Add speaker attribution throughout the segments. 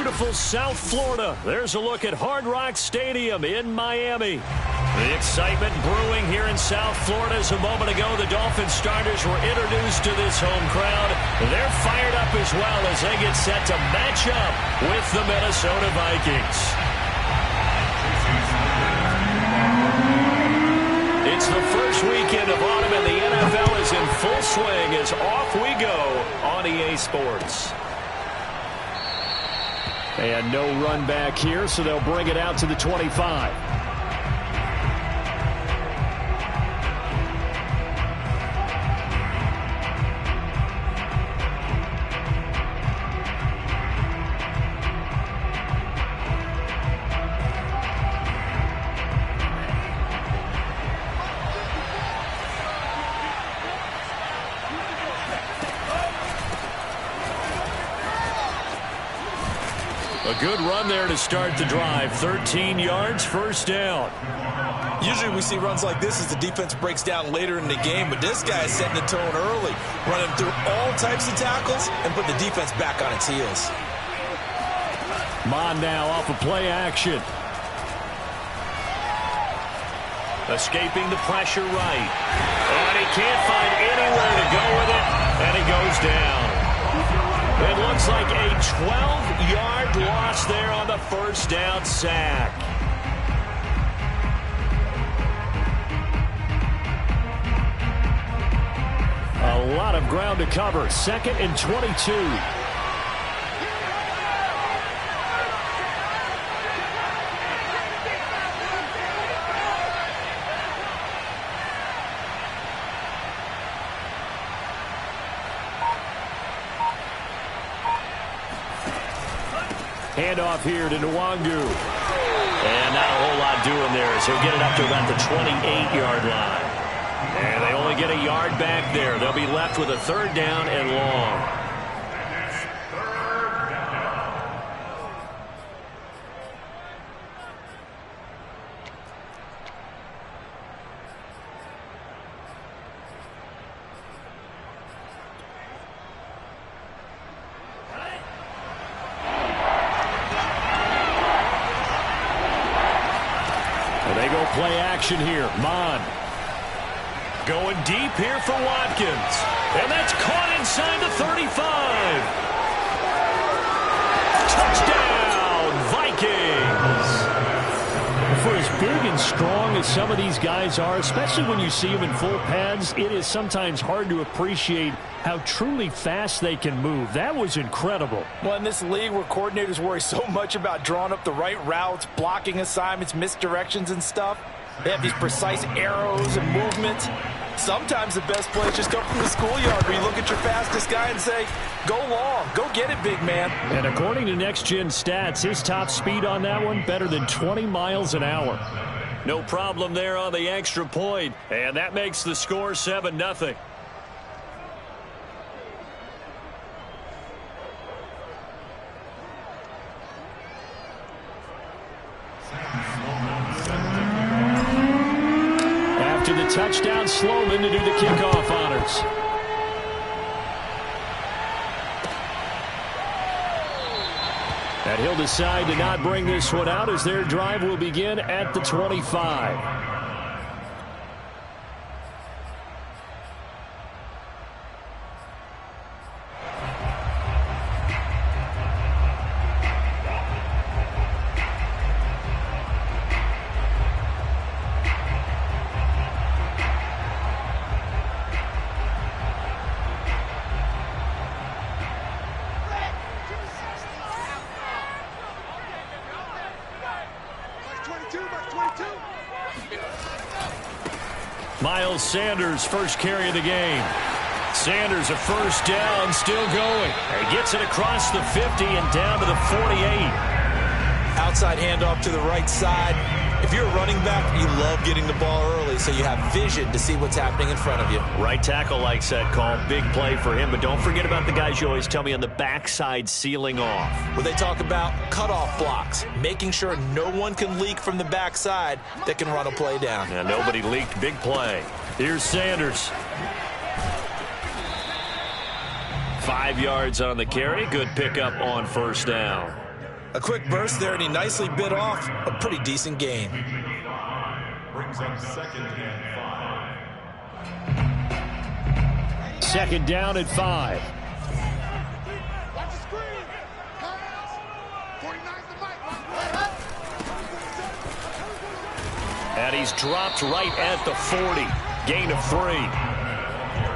Speaker 1: beautiful South Florida. There's a look at Hard Rock Stadium in Miami. The excitement brewing here in South Florida as a moment ago the Dolphins starters were introduced to this home crowd. They're fired up as well as they get set to match up with the Minnesota Vikings. It's the first weekend of autumn and the NFL is in full swing as off we go on EA Sports. And no run back here, so they'll bring it out to the 25. A good run there to start the drive. 13 yards, first down.
Speaker 2: Usually we see runs like this as the defense breaks down later in the game, but this guy is setting the tone early, running through all types of tackles and put the defense back on its heels.
Speaker 1: Mond now off of play action. Escaping the pressure right. And he can't find anywhere to go with it, and he goes down. It looks like a 12-yard loss there on the first down sack. A lot of ground to cover. 2nd and 22. Handoff here to Nwangu. And not a whole lot doing there as he'll get it up to about the 28-yard line. And they only get a yard back there. They'll be left with a 3rd down and long. Play action here. Mond going deep here for Watkins. And that's caught inside the 35. Touchdown, Vikings. For as big and strong as some of these guys are, especially when you see them in full pads, it is sometimes hard to appreciate how truly fast they can move. That was incredible.
Speaker 2: Well, in this league where coordinators worry so much about drawing up the right routes, blocking assignments, misdirections and stuff, they have these precise arrows and movements. Sometimes the best plays just come from the schoolyard where you look at your fastest guy and say, go long, go get it, big man.
Speaker 1: And according to Next Gen Stats, his top speed on that one, better than 20 miles an hour. No problem there on the extra point, and that makes the score 7-0. After the touchdown, Sloman to do the kickoff honors. And he'll decide to not bring this one out as their drive will begin at the 25. Miles Sanders, first carry of the game. Sanders, a first down, still going. He gets it across the 50 and down to the 48.
Speaker 2: Outside handoff to the right side. If you're a running back, you love getting the ball early so you have vision to see what's happening in front of you.
Speaker 1: Right tackle likes that call. Big play for him, but don't forget about the guys you always tell me on the backside sealing off.
Speaker 2: Where they talk about cutoff blocks, making sure no one can leak from the backside that can run a play down.
Speaker 1: And nobody leaked. Big play. Here's Sanders. 5 yards on the carry. Good pickup on first down.
Speaker 2: A quick burst there, and he nicely bit off a pretty decent gain.
Speaker 3: Brings up 2nd and 5.
Speaker 1: 2nd down and 5.
Speaker 4: Watch the screen. Pass. 49's the mic.
Speaker 1: And he's dropped right at the 40. Gain of 3.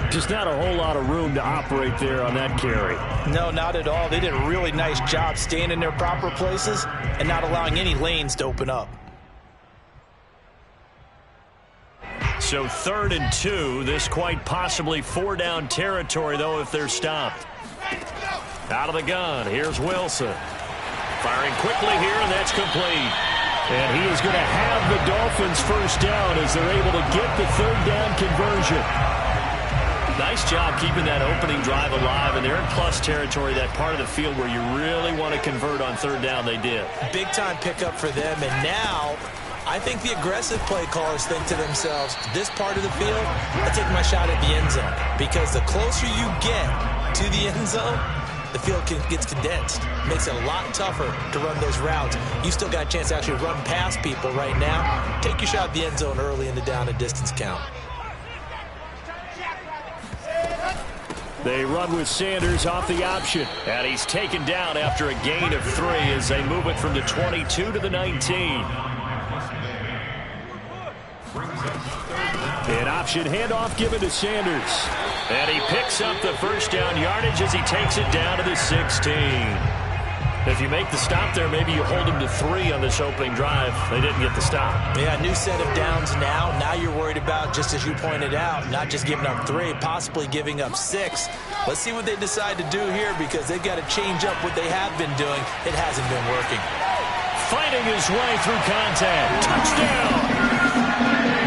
Speaker 1: Just not a whole lot of room to operate there on that carry.
Speaker 2: No, not at all. They did a really nice job staying in their proper places and not allowing any lanes to open up.
Speaker 1: So 3rd and 2. This quite possibly 4-down territory, though, if they're stopped. Out of the gun. Here's Wilson. Firing quickly here, and that's complete. And he is going to have the Dolphins first down as they're able to get the 3rd down conversion. Nice job keeping that opening drive alive, and they're in plus territory, that part of the field where you really want to convert on 3rd down. They did.
Speaker 2: Big-time pickup for them, and now I think the aggressive play callers think to themselves, this part of the field, I take my shot at the end zone, because the closer you get to the end zone, the field gets condensed. Makes it a lot tougher to run those routes. You still got a chance to actually run past people right now. Take your shot at the end zone early in the down and distance count.
Speaker 1: They run with Sanders off the option. And he's taken down after a gain of 3 as they move it from the 22 to the 19. An option handoff given to Sanders. And he picks up the first down yardage as he takes it down to the 16. If you make the stop there, maybe you hold him to 3 on this opening drive. They didn't get the stop.
Speaker 2: Yeah, new set of downs now. Now you're worried about, just as you pointed out, not just giving up 3, possibly giving up 6. Let's see what they decide to do here, because they've got to change up what they have been doing. It hasn't been working.
Speaker 1: Fighting his way through contact. Touchdown!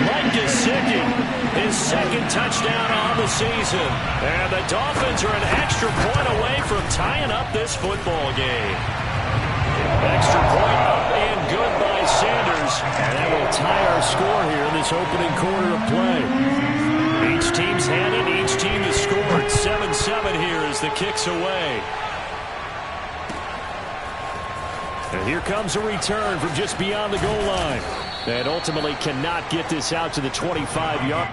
Speaker 1: Mike Gesicki, his 2nd touchdown on the season. And the Dolphins are an extra point away from tying up this football game. Extra point up and good by Sanders. And that will tie our score here in this opening quarter of play. Each team's had it. Each team has scored. 7-7 here as the kick's away. And here comes a return from just beyond the goal line. And ultimately cannot get this out to the 25-yard.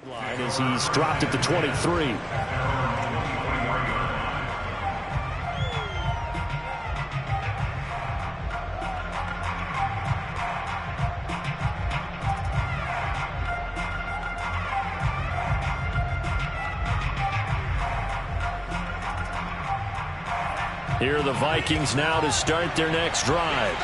Speaker 1: Line as he's dropped at the 23. Here are the Vikings now to start their next drive.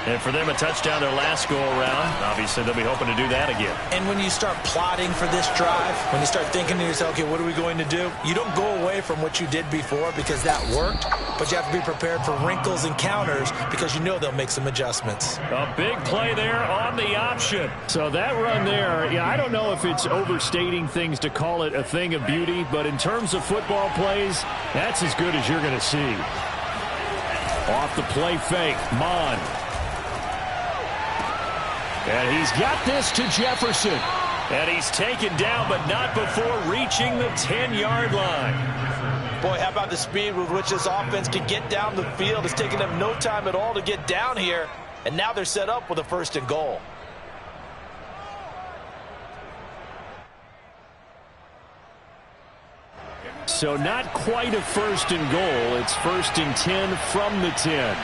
Speaker 1: And for them, a touchdown their last go-around. Obviously, they'll be hoping to do that again.
Speaker 2: And when you start plotting for this drive, when you start thinking to yourself, okay, what are we going to do? You don't go away from what you did before because that worked, but you have to be prepared for wrinkles and counters because you know they'll make some adjustments.
Speaker 1: A big play there on the option. So that run there, yeah, I don't know if it's overstating things to call it a thing of beauty, but in terms of football plays, that's as good as you're going to see. Off the play fake, Mond. And he's got this to Jefferson. And he's taken down, but not before reaching the 10-yard line.
Speaker 2: Boy, how about the speed with which this offense can get down the field? It's taken them no time at all to get down here. And now they're set up with a 1st and goal.
Speaker 1: So not quite a 1st and goal. It's 1st and 10 from the 10.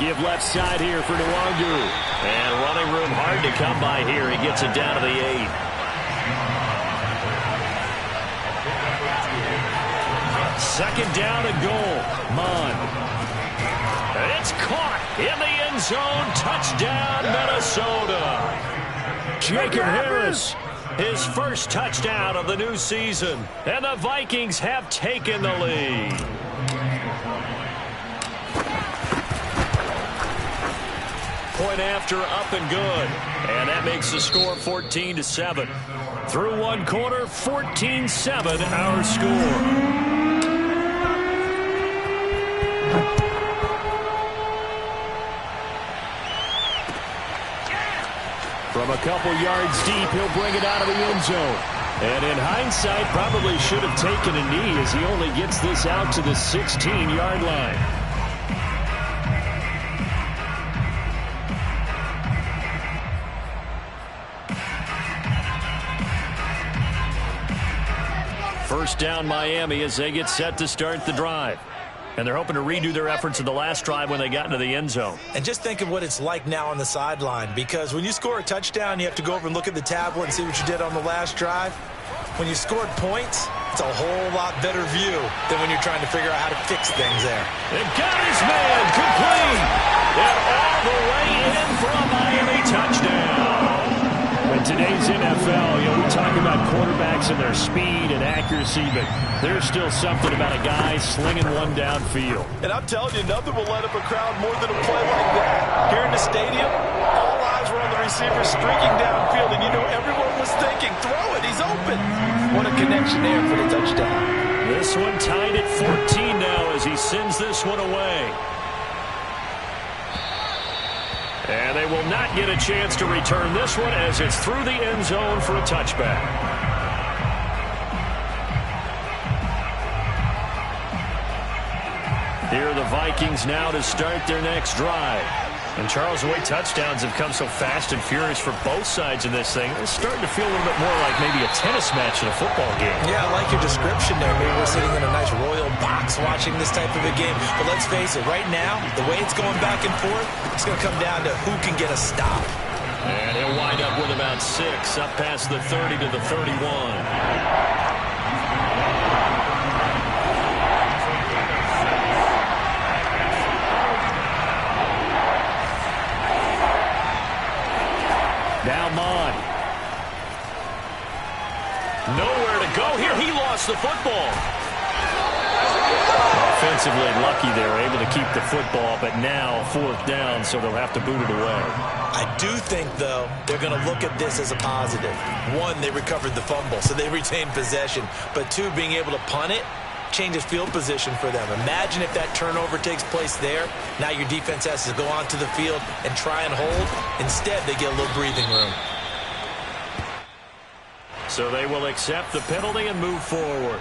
Speaker 1: Give left side here for Nwangu. And running room hard to come by here. He gets it down to the 8. Second down and goal. Mond. It's caught in the end zone. Touchdown, Minnesota. Jacob Harris, his first touchdown of the new season. And the Vikings have taken the lead. Point after, up and good. And that makes the score 14-7. Through one quarter, 14-7 our score. From a couple yards deep, he'll bring it out of the end zone. And in hindsight, probably should have taken a knee as he only gets this out to the 16-yard line. First down Miami as they get set to start the drive. And they're hoping to redo their efforts in the last drive when they got into the end zone.
Speaker 2: And just think of what it's like now on the sideline, because when you score a touchdown, you have to go over and look at the tablet and see what you did on the last drive. When you scored points, it's a whole lot better view than when you're trying to figure out how to fix things there.
Speaker 1: And got his man complete. And all the way in for a Miami touchdown. In today's NFL, we talk about quarterbacks and their speed and accuracy, but there's still something about a guy slinging one downfield.
Speaker 2: And I'm telling you, nothing will light up a crowd more than a play like that. Here in the stadium, all eyes were on the receiver streaking downfield, and you know everyone was thinking, throw it, he's open. What a connection there for the touchdown.
Speaker 1: This one tied at 14 now as he sends this one away. And they will not get a chance to return this one as it's through the end zone for a touchback. Here are the Vikings now to start their next drive. And Charles, the way touchdowns have come so fast and furious for both sides in this thing, it's starting to feel a little bit more like maybe a tennis match in a football game.
Speaker 2: Yeah, I like your description there. Maybe we're sitting in a nice royal box watching this type of a game. But let's face it, right now, the way it's going back and forth, it's going to come down to who can get a stop.
Speaker 1: And he'll wind up with about 6, up past the 30 to the 31. Now Mond. Nowhere to go here. He lost the football. Offensively lucky they're able to keep the football, but now 4th down, so they'll have to boot it away.
Speaker 2: I do think, though, they're going to look at this as a positive. 1, they recovered the fumble, so they retained possession. But 2, being able to punt it changes field position for them. Imagine if that turnover takes place there. Now your defense has to go onto the field and try and hold. Instead, they get a little breathing room.
Speaker 1: So they will accept the penalty and move forward.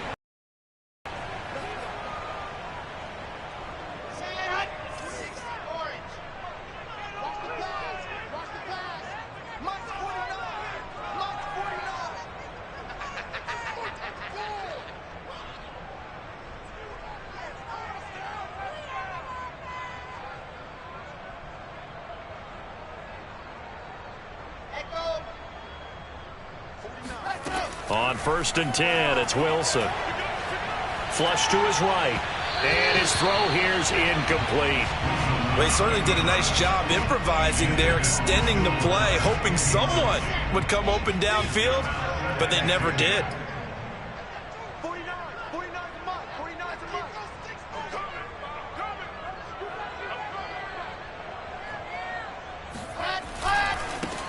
Speaker 1: On 1st and 10, it's Wilson. Flush to his right. And his throw here's incomplete.
Speaker 2: Well, he certainly did a nice job improvising there, extending the play, hoping someone would come open downfield, but they never did.
Speaker 4: 49 the mark. 49 the mark.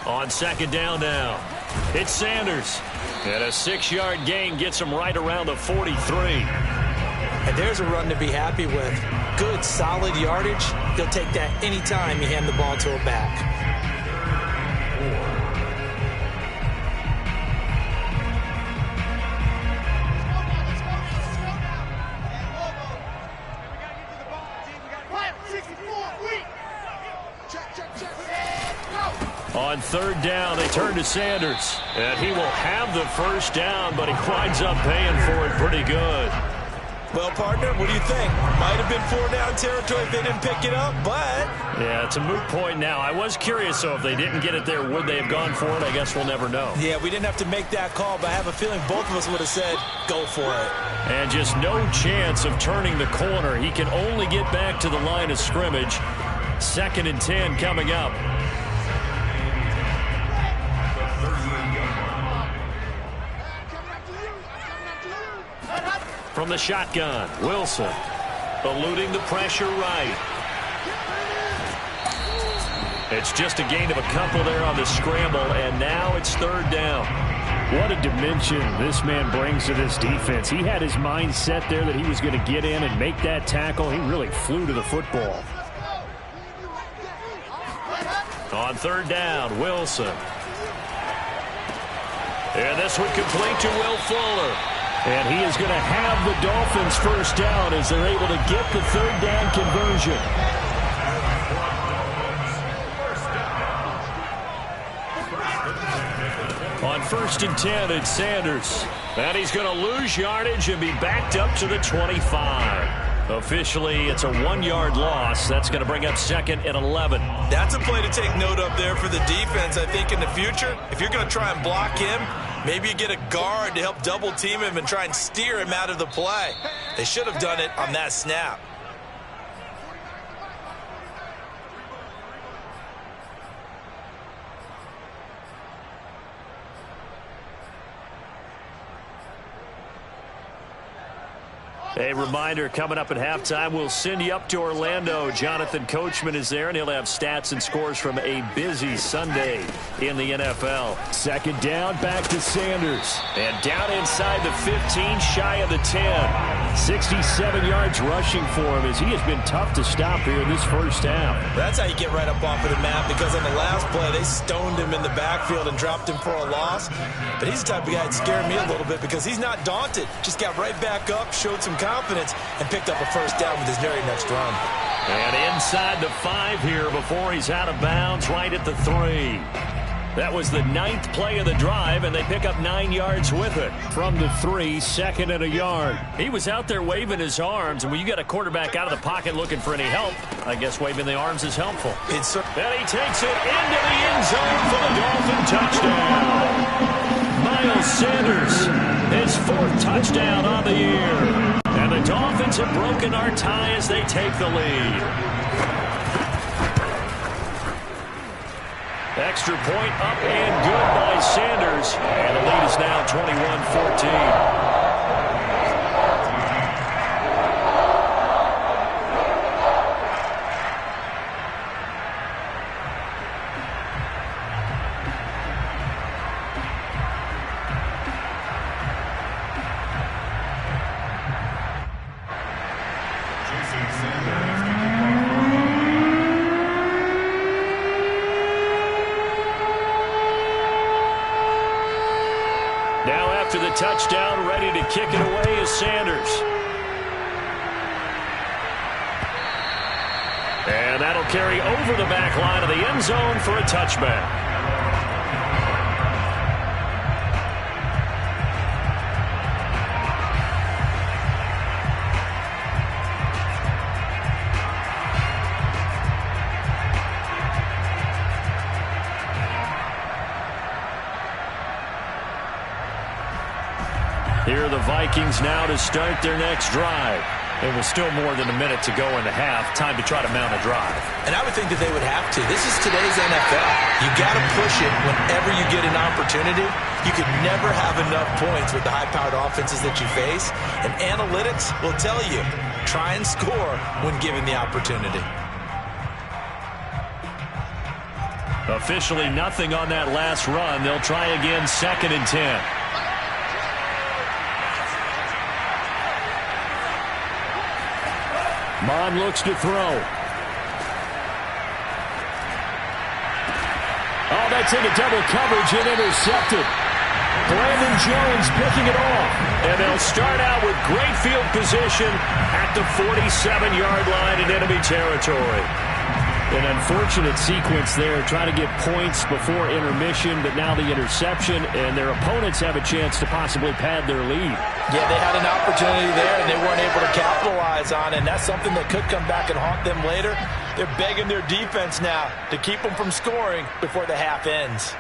Speaker 1: On second down now, it's Sanders. And a 6-yard gain gets him right around the 43.
Speaker 2: And there's a run to be happy with. Good, solid yardage. He'll take that anytime you hand the ball to a back.
Speaker 1: On third down, they turn to Sanders. And he will have the first down, but he winds up paying for it pretty good.
Speaker 2: Well, partner, what do you think? Might have been 4-down territory if they didn't pick it up, but...
Speaker 1: Yeah, it's a moot point now. I was curious, so if they didn't get it there, would they have gone for it? I guess we'll never know.
Speaker 2: Yeah, we didn't have to make that call, but I have a feeling both of us would have said, go for it.
Speaker 1: And just no chance of turning the corner. He can only get back to the line of scrimmage. 2nd and 10 coming up. From the shotgun, Wilson eluding the pressure right. It's just a gain of a couple there on the scramble, and now it's 3rd down.
Speaker 5: What a dimension this man brings to this defense. He had his mind set there that he was going to get in and make that tackle. He really flew to the football.
Speaker 1: On 3rd down, Wilson. And this one complete to Will Fuller.
Speaker 5: And he is going to have the Dolphins first down as they're able to get the 3rd down conversion.
Speaker 1: On 1st and 10, it's Sanders. And he's going to lose yardage and be backed up to the 25. Officially, it's a 1-yard loss. That's going to bring up 2nd and 11.
Speaker 2: That's a play to take note of there for the defense, I think, in the future. If you're going to try and block him, maybe you get a guard to help double team him and try and steer him out of the play. They should have done it on that snap.
Speaker 1: A reminder, coming up at halftime, we'll send you up to Orlando. Jonathan Coachman is there, and he'll have stats and scores from a busy Sunday in the NFL.
Speaker 5: 2nd down, back to Sanders.
Speaker 1: And down inside the 15, shy of the 10.
Speaker 5: 67 yards rushing for him as he has been tough to stop here in this first half.
Speaker 2: That's how you get right up off of the map, because on the last play, they stoned him in the backfield and dropped him for a loss. But he's the type of guy that scared me a little bit because he's not daunted. Just got right back up, showed some confidence, and picked up a first down with his very next run.
Speaker 1: And inside the 5 here before he's out of bounds, right at the 3. That was the 9th play of the drive, and they pick up 9 yards with it.
Speaker 5: From the 3, 2nd and a yard.
Speaker 1: He was out there waving his arms, and when you got a quarterback out of the pocket looking for any help, I guess waving the arms is helpful. And he takes it into the end zone for the Dolphin touchdown. Miles Sanders, his 4th touchdown on the year. And the Dolphins have broken our tie as they take the lead. Extra point up and good by Sanders. And the lead is now 21-14. After the touchdown, ready to kick it away is Sanders. And that'll carry over the back line of the end zone for a touchback. Here are the Vikings now to start their next drive. And with still more than a minute to go in the half, time to try to mount a drive.
Speaker 2: And I would think that they would have to. This is today's NFL. You got to push it whenever you get an opportunity. You could never have enough points with the high-powered offenses that you face. And analytics will tell you, try and score when given the opportunity.
Speaker 1: Officially nothing on that last run. They'll try again, 2nd and 10.
Speaker 5: Mond looks to throw. Oh, that's into double coverage and intercepted. Brandon Jones picking it off.
Speaker 1: And they'll start out with great field position at the 47-yard line in enemy territory.
Speaker 5: An unfortunate sequence there, trying to get points before intermission, but now the interception, and their opponents have a chance to possibly pad their lead.
Speaker 2: Yeah, they had an opportunity there, and they weren't able to capitalize on it, and that's something that could come back and haunt them later. They're begging their defense now to keep them from scoring before the half ends.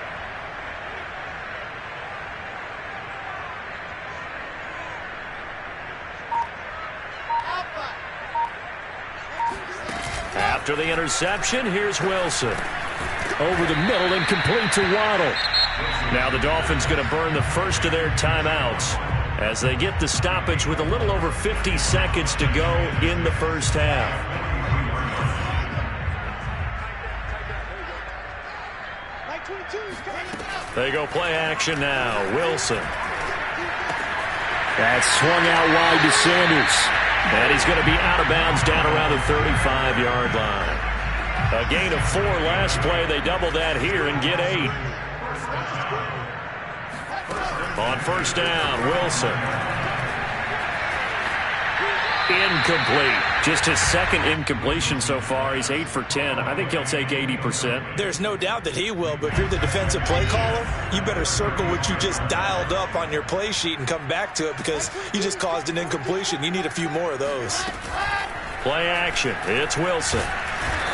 Speaker 1: After the interception, here's Wilson.
Speaker 5: Over the middle and complete to Waddle.
Speaker 1: Now the Dolphins going to burn the first of their timeouts as they get the stoppage with a little over 50 seconds to go in the first half. They go play action now. Wilson.
Speaker 5: That's swung out wide to Sanders.
Speaker 1: And he's going to be out of bounds down around the 35-yard line. A gain of 4 last play. They double that here and get 8. On first down, Wilson. Incomplete. Just his second incompletion so far. He's 8 for 10. I think he'll take 80%.
Speaker 2: There's no doubt that he will, but if you're the defensive play caller, you better circle what you just dialed up on your play sheet and come back to it because you just caused an incompletion. You need a few more of those.
Speaker 1: Play action. It's Wilson.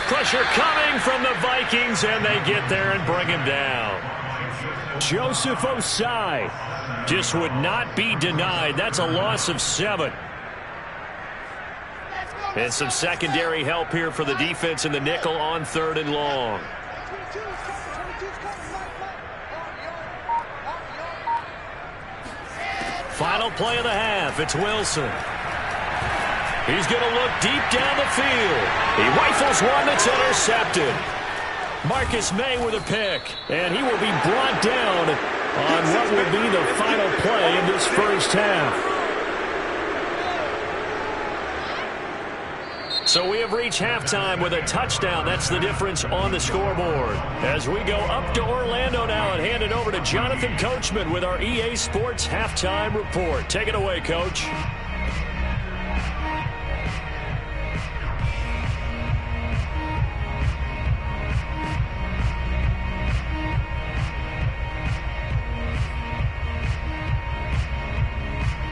Speaker 1: Pressure coming from the Vikings, and they get there and bring him down.
Speaker 5: Joseph Osai
Speaker 1: just would not be denied. That's a loss of 7. And some secondary help here for the defense in the nickel on 3rd and long. Final play of the half. It's Wilson. He's going to look deep down the field. He rifles one that's intercepted. Marcus May with a pick.
Speaker 5: And he will be brought down on what will be the final play in this first half.
Speaker 1: So we have reached halftime with a touchdown. That's the difference on the scoreboard. As we go up to Orlando now and hand it over to Jonathan Coachman with our EA Sports Halftime Report. Take it away, Coach.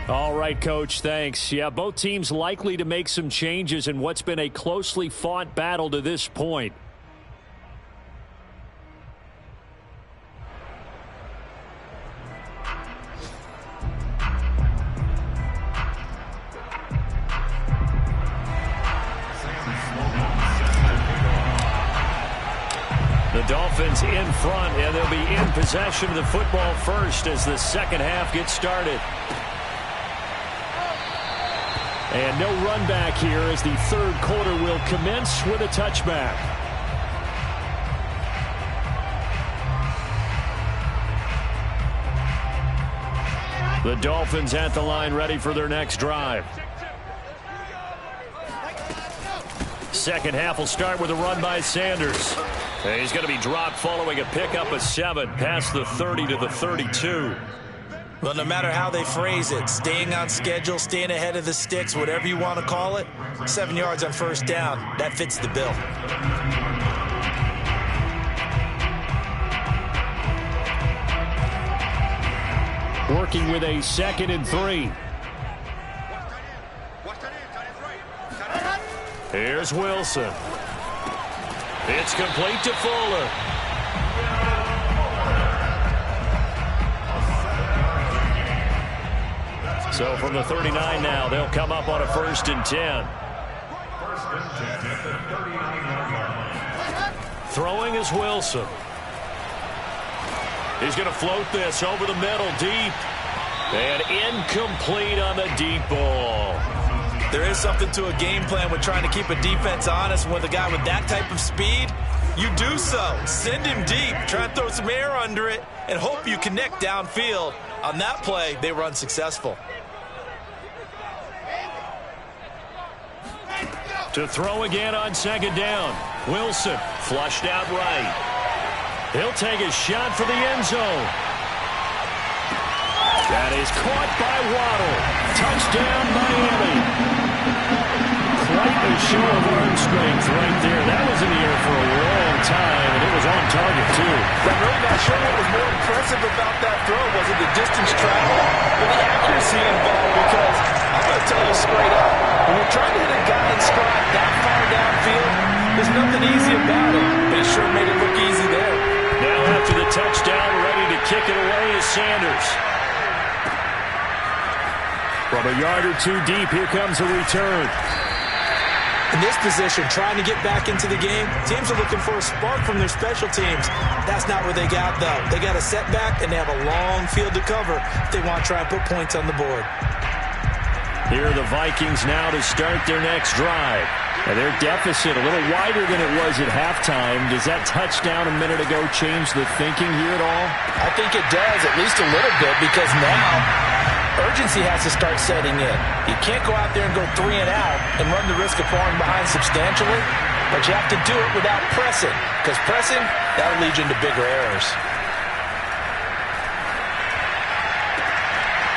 Speaker 5: All right, Coach, thanks. Yeah, both teams likely to make some changes in what's been a closely fought battle to this point.
Speaker 1: The Dolphins in front, and they'll be in possession of the football first as the second half gets started.
Speaker 5: And no run back here as the third quarter will commence with a touchback. The Dolphins at the line ready for their next drive.
Speaker 1: Second half will start with a run by Sanders. And he's going to be dropped following a pickup of 7 past the 30 to the 32.
Speaker 2: Well, no matter how they phrase it, staying on schedule, staying ahead of the sticks, whatever you want to call it, 7 yards on first down, that fits the bill.
Speaker 5: Working with a 2nd and 3.
Speaker 1: Here's Wilson. It's complete to Fuller. So from the 39 now, they'll come up on a 1st and 10.
Speaker 3: First and 10 at the 39-yard line.
Speaker 1: Throwing is Wilson. He's going to float this over the middle, deep. And incomplete on the deep ball.
Speaker 2: There is something to a game plan with trying to keep a defense honest. With a guy with that type of speed, you do so. Send him deep. Try and throw some air under it and hope you connect downfield. On that play, they were unsuccessful.
Speaker 1: To throw again on 2nd down. Wilson flushed out right. He'll take a shot for the end zone. That is caught by Waddle. Touchdown, Miami. Quite a show of arm strength right there. That was in the air for a long time, and it was on target, too.
Speaker 2: I'm really not sure what was more impressive about that throw. Was it the distance traveled or the accuracy involved? Because I'm going to tell you straight up, when you're trying to hit a guy in stride that far downfield, there's nothing easy about it. But he sure made it look easy there.
Speaker 1: Now after the touchdown, ready to kick it away is Sanders. From a yard or two deep, here comes a return.
Speaker 2: In this position, trying to get back into the game, teams are looking for a spark from their special teams. That's not what they got, though. They got a setback, and they have a long field to cover if they want to try and put points on the board.
Speaker 1: Here are the Vikings now to start their next drive. And their deficit a little wider than it was at halftime. Does that touchdown a minute ago change the thinking here at all?
Speaker 2: I think it does, at least a little bit, because now urgency has to start setting in. You can't go out there and go 3 and out and run the risk of falling behind substantially, but you have to do it without pressing, because pressing, that'll lead you into bigger errors.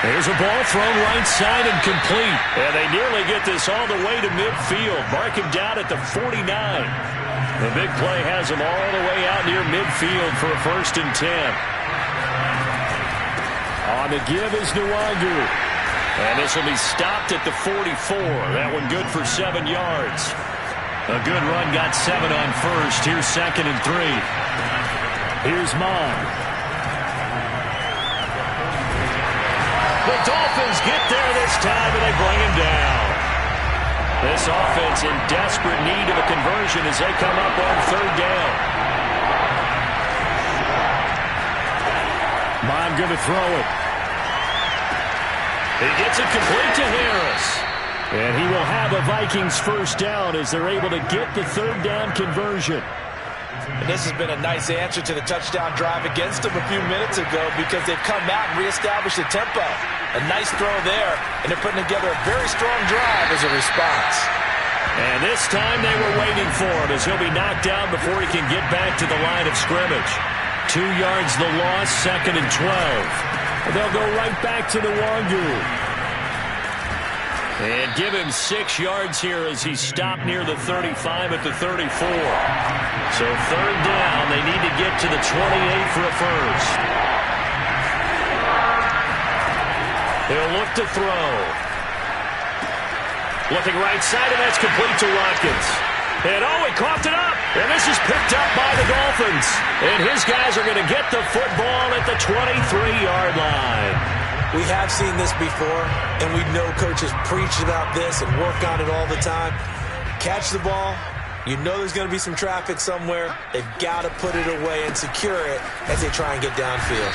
Speaker 1: There's a ball thrown right side and complete. And they nearly get this all the way to midfield. Mark him down at the 49. The big play has him all the way out near midfield for a 1st and 10. On the give is Nwangu. And this will be stopped at the 44. That one good for 7 yards. A good run, got 7 on first. Here's 2nd and 3. Here's Mon. The Dolphins get there this time, and they bring him down. This offense in desperate need of a conversion as they come up on 3rd down. Mon going to throw it. He gets it complete to Harris. And he will have a Vikings 1st down as they're able to get the 3rd down conversion.
Speaker 2: And this has been a nice answer to the touchdown drive against them a few minutes ago because they've come out and reestablished the tempo. A nice throw there, and they're putting together a very strong drive as a response.
Speaker 1: And this time they were waiting for him as he'll be knocked down before he can get back to the line of scrimmage. 2 yards the loss, 2nd and 12. And they'll go right back to Nwangu. And give him 6 yards here as he's stopped near the 35 at the 34. So 3rd down, they need to get to the 28 for a 1st. He'll look to throw. Looking right side, and that's complete to Watkins. And he coughed it up. And this is picked up by the Dolphins. And his guys are going to get the football at the 23-yard line.
Speaker 2: We have seen this before, and we know coaches preach about this and work on it all the time. Catch the ball. You know there's going to be some traffic somewhere. They've got to put it away and secure it as they try and get downfield.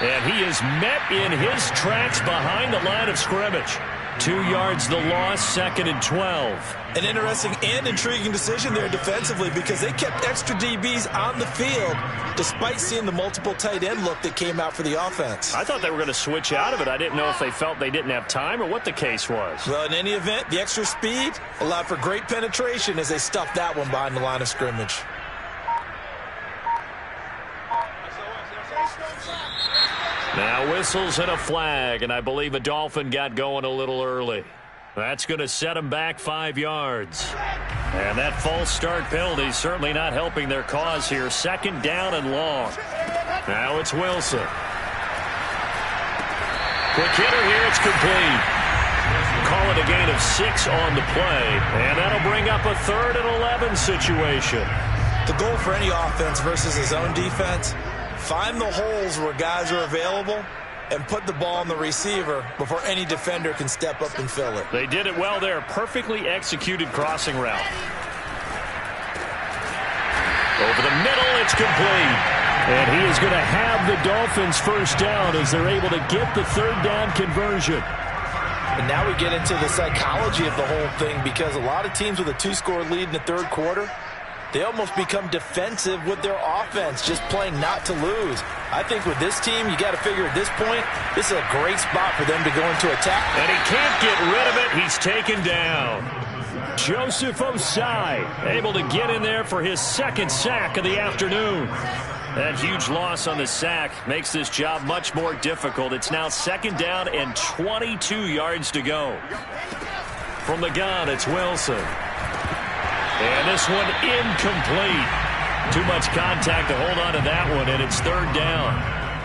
Speaker 1: And he is met in his tracks behind the line of scrimmage. 2 yards the loss, 2nd and 12.
Speaker 2: An interesting and intriguing decision there defensively because they kept extra DBs on the field despite seeing the multiple tight end look that came out for the offense.
Speaker 1: I thought they were going to switch out of it. I didn't know if they felt they didn't have time or what the case was.
Speaker 2: Well, in any event, the extra speed allowed for great penetration as they stuffed that one behind the line of scrimmage.
Speaker 1: Now whistles and a flag, and I believe a Dolphin got going a little early. That's going to set them back 5 yards. And that false start penalty certainly not helping their cause here. 2nd down and long. Now it's Wilson. Quick hitter here, it's complete. Call it a gain of 6 on the play, and that'll bring up a 3rd and 11 situation.
Speaker 2: The goal for any offense versus his own defense, find the holes where guys are available and put the ball on the receiver before any defender can step up and fill it.
Speaker 1: They did it well there. Perfectly executed crossing route. Over the middle, it's complete.
Speaker 5: And he is going to have the Dolphins first down as they're able to get the third down conversion.
Speaker 2: And now we get into the psychology of the whole thing, because a lot of teams with a 2-score lead in the third quarter, they almost become defensive with their offense, just playing not to lose. I think with this team, you got to figure at this point, this is a great spot for them to go into attack.
Speaker 1: And he can't get rid of it. He's taken down.
Speaker 5: Joseph Osai able to get in there for his second sack of the afternoon.
Speaker 1: That huge loss on the sack makes this job much more difficult. It's now second down and 22 yards to go. From the gun, it's Wilson. And this one incomplete. Too much contact to hold on to that one, and it's third down.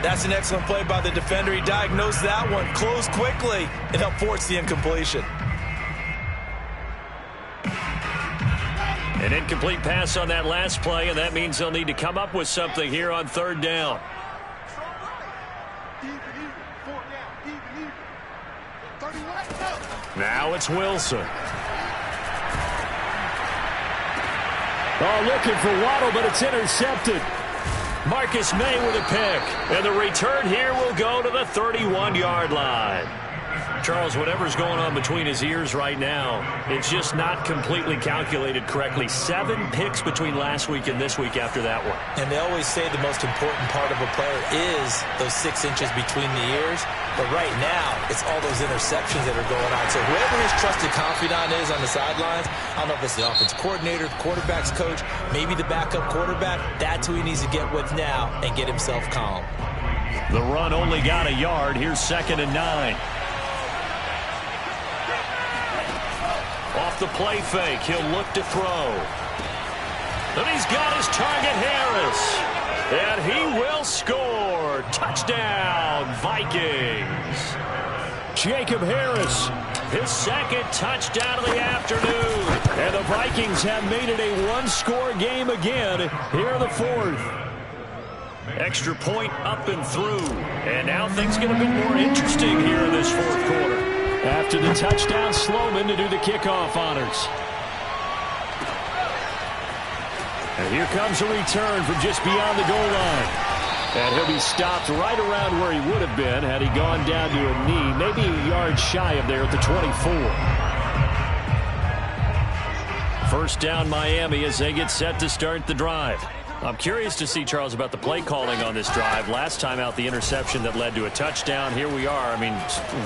Speaker 2: That's an excellent play by the defender. He diagnosed that one, closed quickly, and helped force the incompletion.
Speaker 1: An incomplete pass on that last play, and that means they'll need to come up with something here on third down. Now it's Wilson.
Speaker 5: Oh, looking for Waddle, but it's intercepted.
Speaker 1: Marcus May with a pick. And the return here will go to the 31-yard line. Charles, whatever's going on between his ears right now, it's just not completely calculated correctly. 7 picks between last week and this week after that one.
Speaker 2: And they always say the most important part of a player is those 6 inches between the ears. But right now, it's all those interceptions that are going on. So whoever his trusted confidant is on the sidelines, I don't know if it's the offense coordinator, the quarterback's coach, maybe the backup quarterback, that's who he needs to get with now and get himself calm.
Speaker 1: The run only got a yard. Here's 2nd and 9. Off the play fake, he'll look to throw. And he's got his target, Harris. And he will score. Touchdown, Vikings.
Speaker 5: Jacob Harris.
Speaker 1: His second touchdown of the afternoon.
Speaker 5: And the Vikings have made it a 1-score game again here in the fourth.
Speaker 1: Extra point up and through. And now things get a bit more interesting here in this fourth quarter.
Speaker 5: After the touchdown, Sloman to do the kickoff honors. And here comes a return from just beyond the goal line. And he'll be stopped right around where he would have been had he gone down to a knee, maybe a yard shy of there at the 24.
Speaker 1: First down, Miami, as they get set to start the drive. I'm curious to see, Charles, about the play calling on this drive. Last time out, the interception that led to a touchdown. Here we are. I mean,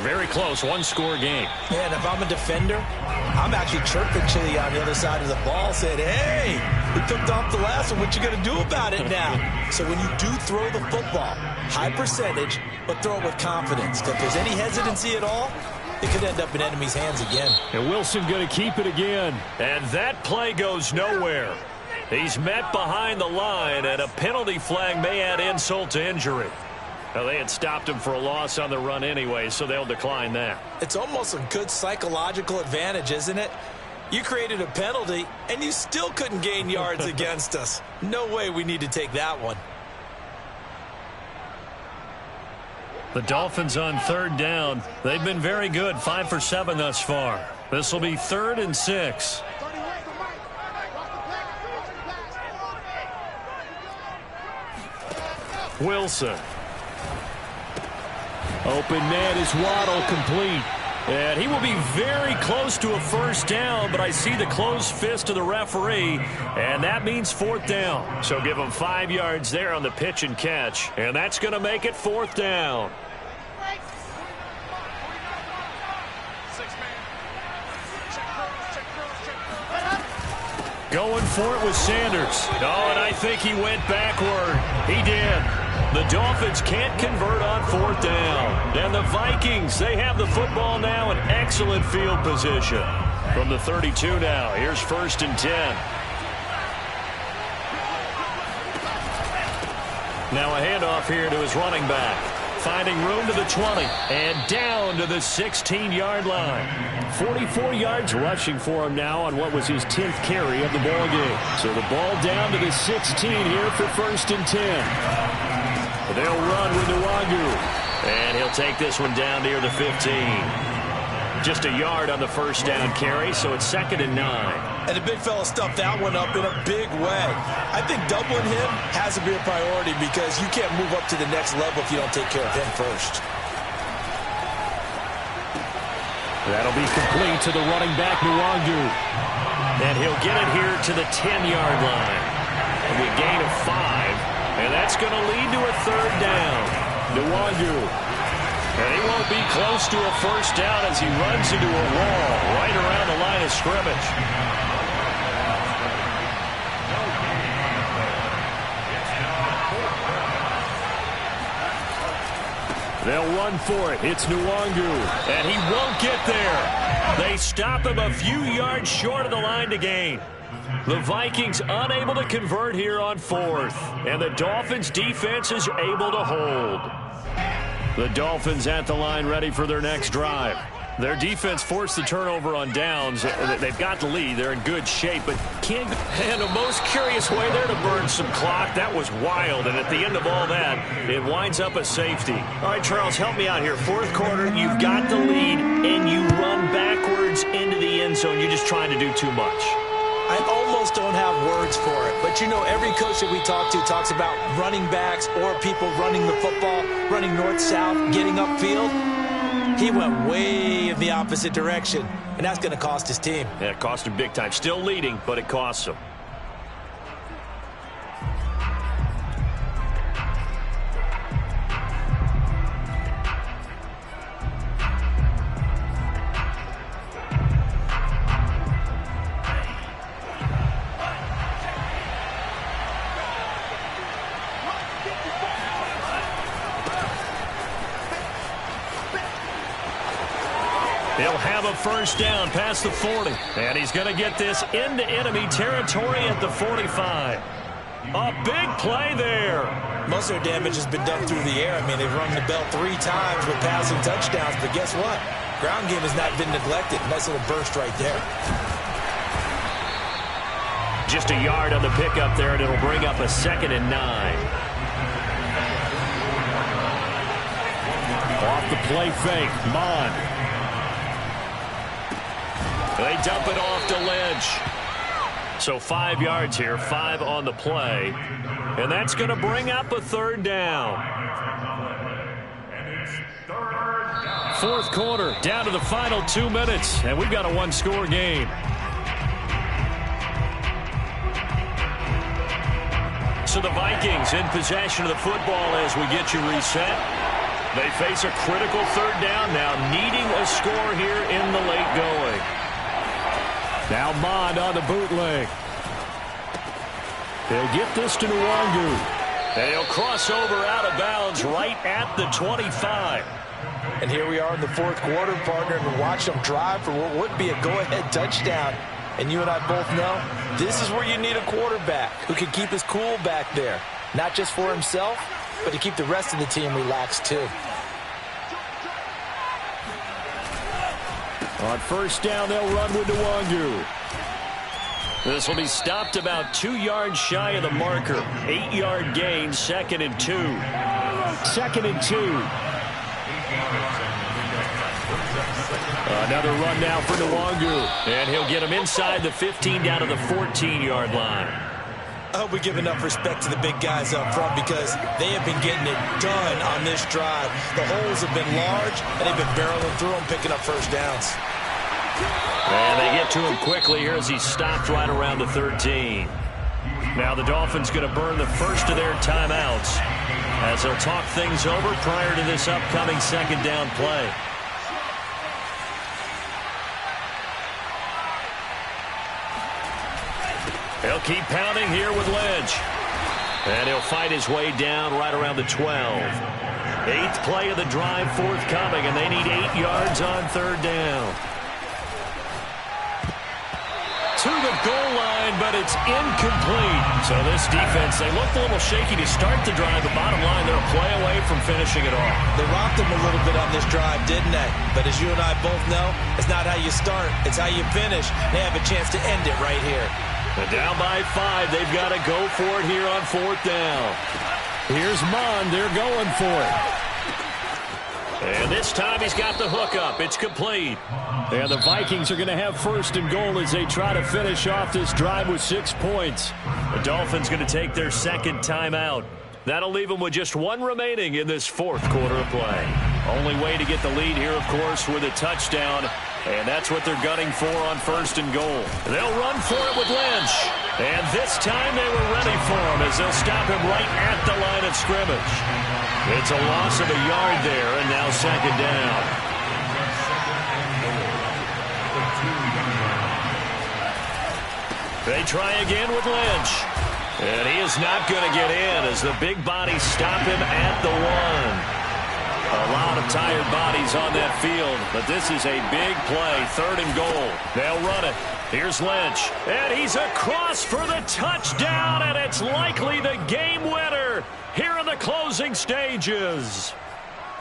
Speaker 1: very close, 1-score game.
Speaker 2: Man, if I'm a defender, I'm actually chirping Chili on the other side of the ball, saying, hey, we picked off the last one. What you going to do about it now? So when you do throw the football, high percentage, but throw it with confidence. Because if there's any hesitancy at all, it could end up in enemy's hands again.
Speaker 5: And Wilson going to keep it again.
Speaker 1: And that play goes nowhere. He's met behind the line, and a penalty flag may add insult to injury. Well, they had stopped him for a loss on the run anyway, so they'll decline that.
Speaker 2: It's almost a good psychological advantage, isn't it? You created a penalty, and you still couldn't gain yards against us. No way we need to take that one.
Speaker 1: The Dolphins on third down. They've been very good, 5 for 7 thus far. This will be 3rd and 6. Wilson.
Speaker 5: Open man is Waddle, complete.
Speaker 1: And he will be very close to a first down, but I see the closed fist of the referee, and that means 4th down. So give him 5 yards there on the pitch and catch, and that's going to make it 4th down. Going for it with Sanders. Oh, and I think he went backward. He did. The Dolphins can't convert on 4th down. And the Vikings, they have the football now in excellent field position. From the 32 now, here's 1st and 10. Now a handoff here to his running back. Finding room to the 20 and down to the 16-yard line. 44 yards rushing for him now on what was his 10th carry of the ball game. So the ball down to the 16 here for 1st and 10. They'll run with Nwangu. And he'll take this one down near the 15. Just a yard on the first down carry, so it's 2nd and 9.
Speaker 2: And the big fella stuffed that one up in a big way. I think doubling him has to be a priority because you can't move up to the next level if you don't take care of him first.
Speaker 5: That'll be complete to the running back, Nwangu.
Speaker 1: And he'll get it here to the 10-yard line. It'll be a gain of 5, and that's going to lead to a 3rd down. Nwangu. And he won't be close to a first down as he runs into a wall right around the line of scrimmage. They'll run for it. It's Nwangu. And he won't get there. They stop him a few yards short of the line to gain. The Vikings unable to convert here on 4th. And the Dolphins defense is able to hold. The Dolphins at the line ready for their next drive. Their defense forced the turnover on downs. They've got the lead. They're in good shape, but can't. And the most curious way there to burn some clock. That was wild, and at the end of all that, it winds up a safety. All right, Charles, help me out here. 4th quarter, you've got the lead, and you run backwards into the end zone. You're just trying to do too much.
Speaker 2: I almost don't have words for it. But, you know, every coach that we talk to talks about running backs or people running the football, running north-south, getting upfield. He went way in the opposite direction, and that's going to cost his team.
Speaker 1: Yeah, it cost him big time. Still leading, but it costs him. He'll have a first down past the 40. And he's going to get this into enemy territory at the 45. A big play there.
Speaker 2: Most of their damage has been done through the air. I mean, they've rung the bell 3 times with passing touchdowns. But guess what? Ground game has not been neglected. Nice little burst right there.
Speaker 1: Just a yard on the pickup there, and it'll bring up a 2nd and 9.
Speaker 5: Off the play fake, Mon.
Speaker 1: They dump it off to Lynch. So 5 yards here, 5 on the play. And that's going to bring up a 3rd down. 4th quarter, down to the final 2 minutes. And we've got a 1-score game. So the Vikings in possession of the football as we get you reset. They face a critical 3rd down now, needing a score here in the late going.
Speaker 5: Now Mond on the bootleg. They'll get this to Nwangu.
Speaker 1: And he'll cross over out of bounds right at the 25.
Speaker 2: And here we are in the 4th quarter, partner, and watch them drive for what would be a go-ahead touchdown. And you and I both know this is where you need a quarterback who can keep his cool back there. Not just for himself, but to keep the rest of the team relaxed too.
Speaker 5: On first down, they'll run with Nwangu.
Speaker 1: This will be stopped about 2 yards shy of the marker. 8-yard gain, 2nd and 2.
Speaker 5: 2nd and 2.
Speaker 1: Another run now for Nwangu. And he'll get him inside the 15 down to the 14-yard line.
Speaker 2: I hope we give enough respect to the big guys up front because they have been getting it done on this drive. The holes have been large, and they've been barreling through them, picking up first downs.
Speaker 1: And they get to him quickly here as he stopped right around the 13. Now the Dolphins going to burn the first of their timeouts as they'll talk things over prior to this upcoming 2nd down play. He'll keep pounding here with Lynch. And he'll fight his way down right around the 12. 8th play of the drive forthcoming, and they need 8 yards on 3rd down. To the goal line, but it's incomplete. So this defense, they looked a little shaky to start the drive, but bottom line, they're a play away from finishing it off.
Speaker 2: They rocked them a little bit on this drive, didn't they? But as you and I both know, it's not how you start, it's how you finish. They have a chance to end it right here.
Speaker 1: They're down by 5. They've got to go for it here on 4th down.
Speaker 5: Here's Mond. They're going for it.
Speaker 1: And this time he's got the hook up. It's complete.
Speaker 5: And the Vikings are going to have first and goal as they try to finish off this drive with 6 points.
Speaker 1: The Dolphins going to take their second timeout. That'll leave them with just one remaining in this fourth quarter of play. Only way to get the lead here, of course, with a touchdown. And that's what they're gunning for on first and goal. They'll run for it with Lynch. And this time they were ready for him as they'll stop him right at the line of scrimmage. It's a loss of a yard there, and now second down. They try again with Lynch. And he is not going to get in as the big bodies stop him at the 1. A lot of tired bodies on that field, but this is a big play, third and goal. They'll run it. Here's Lynch, and he's across for the touchdown, and it's likely the game winner here in the closing stages.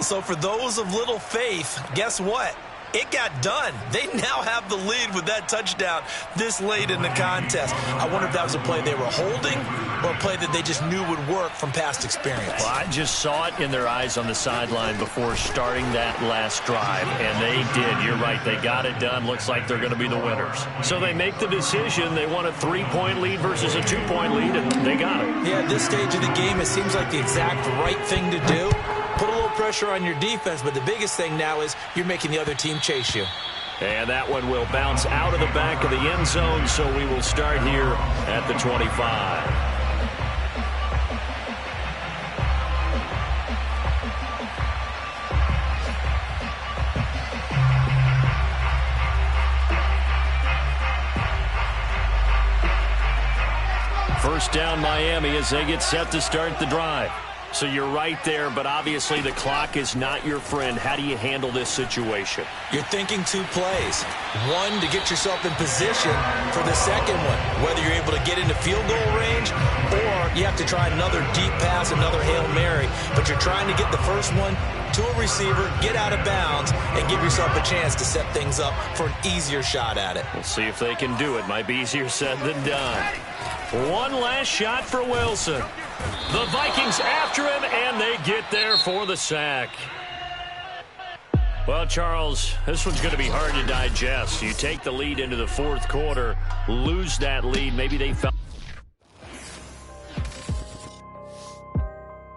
Speaker 2: So for those of little faith, guess what? It got done. They now have the lead with that touchdown this late in the contest. I wonder if that was a play they were holding or a play that they just knew would work from past experience.
Speaker 1: Well, I just saw it in their eyes on the sideline before starting that last drive, and they did. You're right. They got it done. Looks like they're going to be the winners. So they make the decision. They want a 3-point lead versus a 2-point lead, and they got it.
Speaker 2: Yeah, at this stage of the game, it seems like the exact right thing to do. Put a little pressure on your defense, but the biggest thing now is you're making the other team chase you.
Speaker 1: And that one will bounce out of the back of the end zone, so we will start here at the 25. First down Miami as they get set to start the drive. So you're right there, but obviously the clock is not your friend. How do you handle this situation?
Speaker 2: You're thinking 2 plays. One, to get yourself in position for the second one, whether you're able to get into field goal range or you have to try another deep pass, another Hail Mary. But you're trying to get the first one to a receiver, get out of bounds, and give yourself a chance to set things up for an easier shot at it.
Speaker 1: We'll see if they can do it. Might be easier said than done. One last shot for Wilson. The Vikings after him, and they get there for the sack. Well, Charles, this one's going to be hard to digest. You take the lead into the fourth quarter, lose that lead. Maybe they felt